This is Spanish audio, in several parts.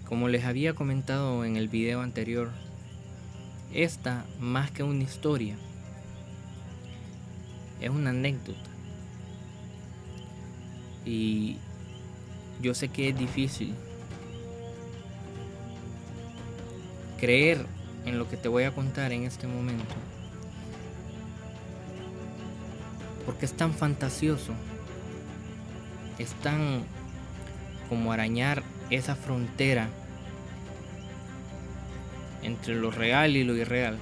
Como les había comentado en el video anterior, esta, más que una historia, es una anécdota. Y yo sé que es difícil creer en lo que te voy a contar en este momento, porque es tan fantasioso, es tan como arañar esa frontera entre lo real y lo irreal,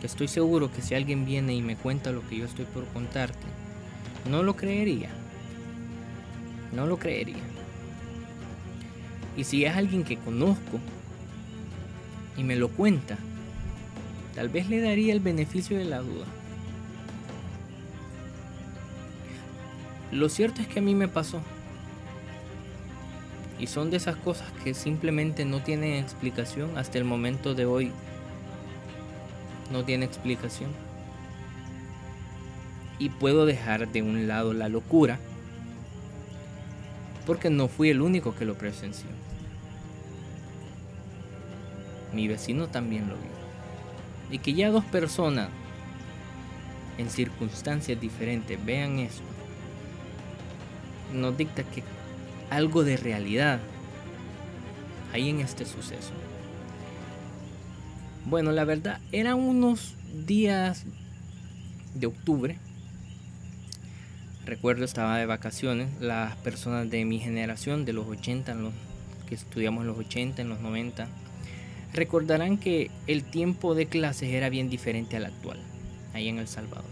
que estoy seguro que si alguien viene y me cuenta lo que yo estoy por contarte, no lo creería. No lo creería. Y si es alguien que conozco y me lo cuenta, tal vez le daría el beneficio de la duda. Lo cierto es que a mí me pasó. Y son de esas cosas que simplemente no tienen explicación. Hasta el momento de hoy no tiene explicación. Y puedo dejar de un lado la locura, porque no fui el único que lo presenció. Mi vecino también lo vio. Y que ya dos personas en circunstancias diferentes vean eso, nos dicta que algo de realidad hay en este suceso. Bueno, la verdad, eran unos días de octubre. Recuerdo, estaba de vacaciones. Las personas de mi generación, de los 80, los que estudiamos en los 80, en los 90, recordarán que el tiempo de clases era bien diferente al actual, ahí en El Salvador.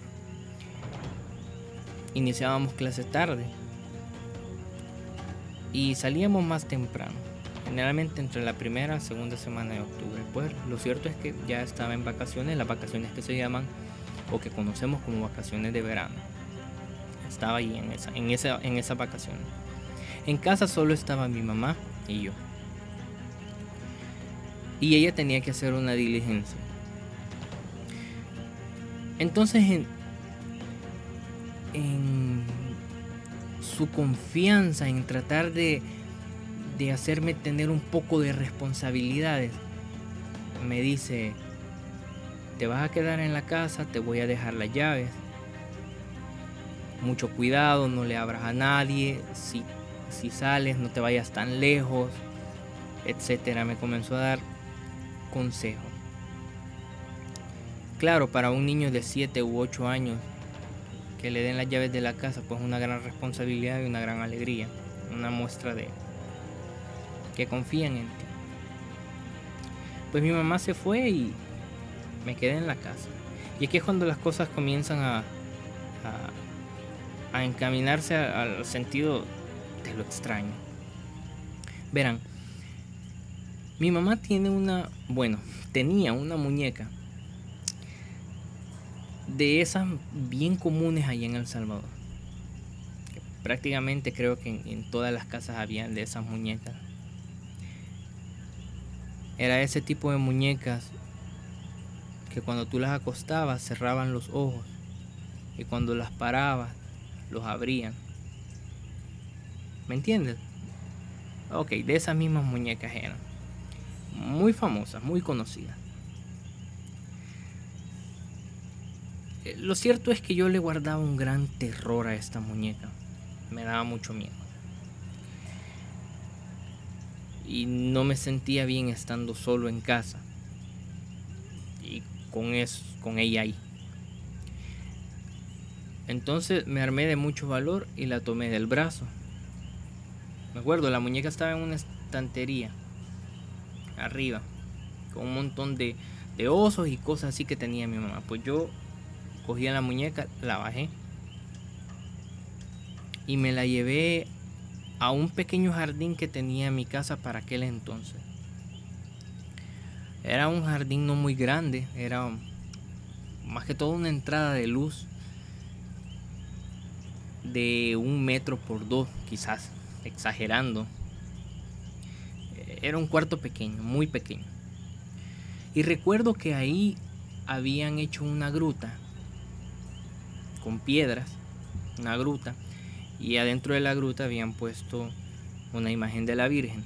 Iniciábamos clases tarde y salíamos más temprano, generalmente entre la primera y segunda semana de octubre. Pues lo cierto es que ya estaba en vacaciones, las vacaciones que se llaman o que conocemos como vacaciones de verano. Estaba ahí en esa vacación. En casa solo estaba mi mamá y yo. Y ella tenía que hacer una diligencia. Entonces en su confianza en tratar de hacerme tener un poco de responsabilidades, me dice: te vas a quedar en la casa, te voy a dejar las llaves, mucho cuidado, no le abras a nadie, si sales no te vayas tan lejos, etcétera. Me comenzó a dar consejos. Claro, para un niño de 7 u 8 años que le den las llaves de la casa, pues una gran responsabilidad y una gran alegría, una muestra de que confían en ti. Pues mi mamá se fue y me quedé en la casa. Y aquí es cuando las cosas comienzan a encaminarse al sentido de lo extraño. Verán, mi mamá tenía una muñeca de esas bien comunes allá en El Salvador. Prácticamente creo que en todas las casas habían de esas muñecas. Era ese tipo de muñecas que cuando tú las acostabas cerraban los ojos y cuando las parabas los abrían. ¿Me entiendes? Ok, de esas mismas muñecas eran. Muy famosas, muy conocidas. Lo cierto es que yo le guardaba un gran terror a esta muñeca. Me daba mucho miedo. Y no me sentía bien estando solo en casa. Y con ella ahí. Entonces me armé de mucho valor y la tomé del brazo. Me acuerdo, la muñeca estaba en una estantería arriba, con un montón de osos y cosas así que tenía mi mamá. Pues yo cogí la muñeca, la bajé y me la llevé a un pequeño jardín que tenía en mi casa para aquel entonces. Era un jardín no muy grande, era más que todo una entrada de luz de 1 metro por 2, quizás exagerando. Era un cuarto pequeño, muy pequeño. Y recuerdo que ahí habían hecho una gruta con piedras, una gruta, y adentro de la gruta habían puesto una imagen de la Virgen.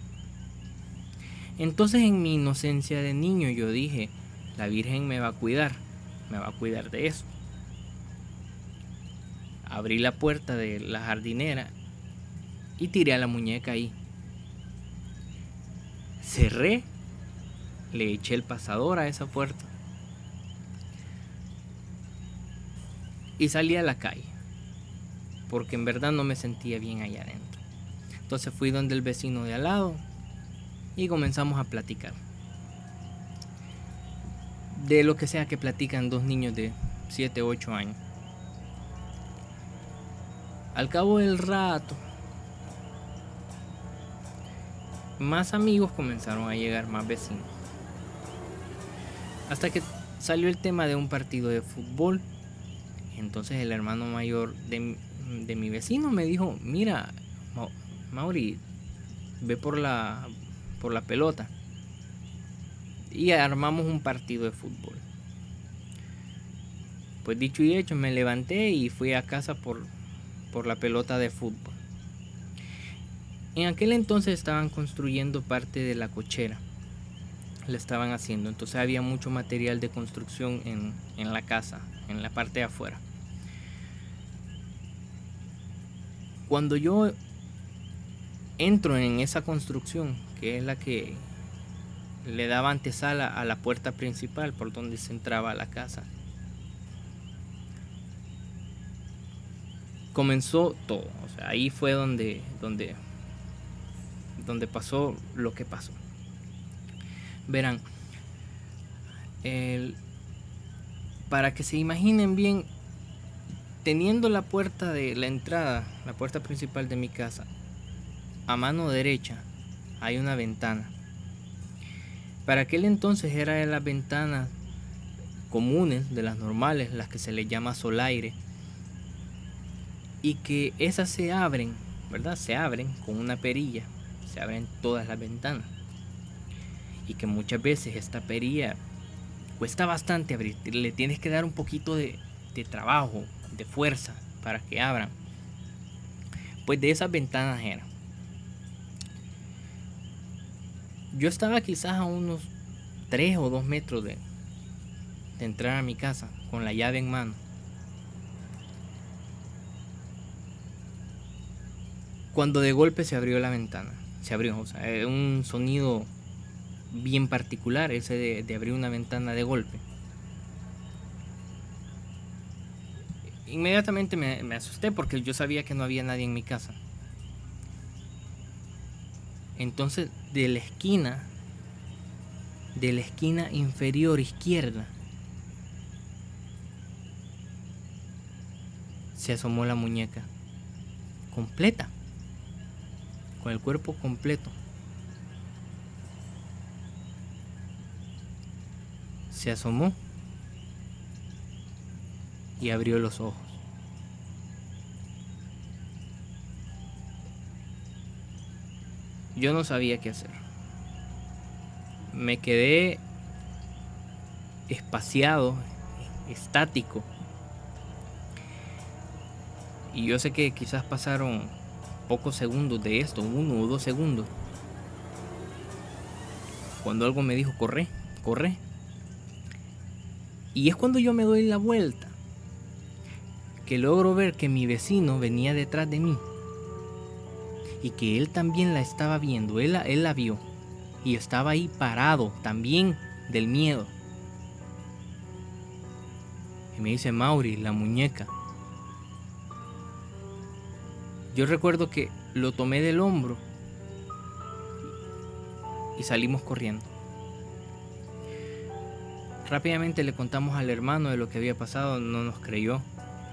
Entonces en mi inocencia de niño yo dije, la Virgen me va a cuidar de eso. Abrí la puerta de la jardinera y tiré a la muñeca ahí. Cerré, le eché el pasador a esa puerta y salí a la calle, porque en verdad no me sentía bien allá adentro. Entonces fui donde el vecino de al lado y comenzamos a platicar. De lo que sea que platican dos niños de 7, 8 años. Al cabo del rato, más amigos comenzaron a llegar, más vecinos. Hasta que salió el tema de un partido de fútbol. Entonces el hermano mayor de mi vecino me dijo, mira, Mauri, ve por la pelota. Y armamos un partido de fútbol. Pues dicho y hecho, me levanté y fui a casa por la pelota de fútbol. En aquel entonces estaban construyendo parte de la cochera. La estaban haciendo. Entonces había mucho material de construcción en la casa, en la parte de afuera. Cuando yo entro en esa construcción, que es la que le daba antesala a la puerta principal por donde se entraba a la casa, comenzó todo. O sea, ahí fue donde pasó lo que pasó. Verán, para que se imaginen bien, teniendo la puerta de la entrada, la puerta principal de mi casa, a mano derecha hay una ventana. Para aquel entonces era de las ventanas comunes, de las normales, las que se les llama solaire, y que esas se abren, ¿verdad? Se abren con una perilla, se abren todas las ventanas, y que muchas veces esta perilla cuesta bastante abrir, le tienes que dar un poquito de trabajo, de fuerza para que abran. Pues de esas ventanas era. Yo estaba quizás a unos 3 o 2 metros de entrar a mi casa con la llave en mano, cuando de golpe se abrió la ventana. Se abrió, o sea, un sonido bien particular ese de abrir una ventana de golpe. Inmediatamente me asusté porque yo sabía que no había nadie en mi casa. Entonces de la esquina inferior izquierda se asomó la muñeca completa, con el cuerpo completo. Se asomó y abrió los ojos. Yo no sabía qué hacer. Me quedé espaciado, estático. Y yo sé que quizás pasaron pocos segundos de esto, 1 o 2 segundos, cuando algo me dijo, corre, corre. Y es cuando yo me doy la vuelta que logro ver que mi vecino venía detrás de mí y que él también la estaba viendo. Él la vio y estaba ahí parado también del miedo. Y me dice, Mauri, la muñeca. Yo recuerdo que lo tomé del hombro y salimos corriendo. Rápidamente le contamos al hermano de lo que había pasado. No nos creyó.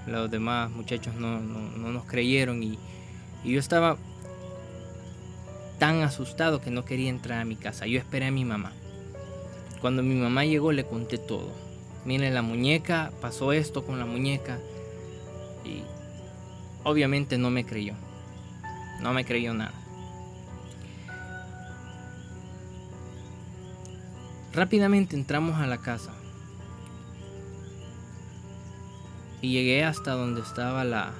Los demás muchachos no nos creyeron y yo estaba tan asustado que no quería entrar a mi casa. Yo esperé a mi mamá. Cuando mi mamá llegó le conté todo. Miren, la muñeca, pasó esto con la muñeca. Y obviamente no me creyó. No me creyó nada. Rápidamente entramos a la casa. Y llegué hasta donde estaba la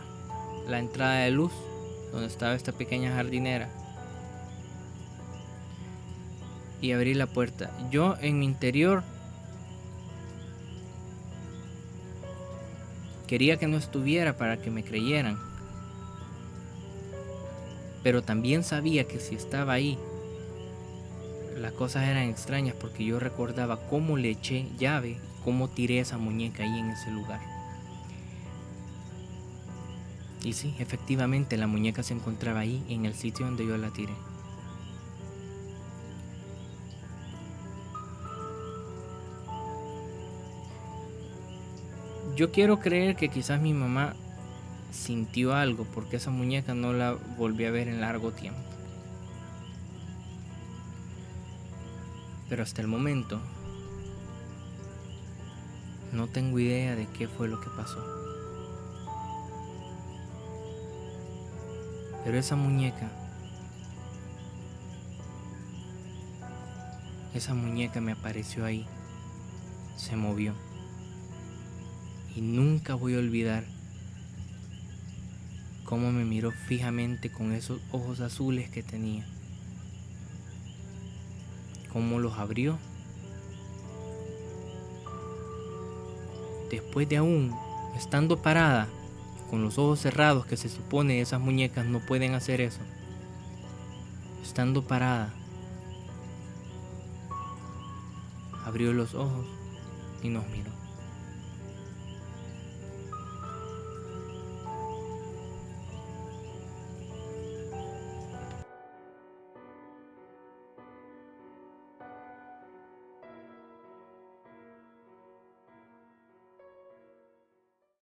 entrada de luz, donde estaba esta pequeña jardinera. y abrí la puerta. Yo en mi interior quería que no estuviera para que me creyeran, pero también sabía que si estaba ahí, las cosas eran extrañas porque yo recordaba cómo le eché llave, cómo tiré esa muñeca ahí en ese lugar. Y sí, efectivamente la muñeca se encontraba ahí en el sitio donde yo la tiré. Yo quiero creer que quizás mi mamá sintió algo porque esa muñeca no la volví a ver en largo tiempo. Pero hasta el momento no tengo idea de qué fue lo que pasó. Pero esa muñeca me apareció ahí, se movió. Y nunca voy a olvidar cómo me miró fijamente con esos ojos azules que tenía. Cómo los abrió. Después de aún estando parada, con los ojos cerrados, que se supone esas muñecas no pueden hacer eso. Estando parada, abrió los ojos y nos miró.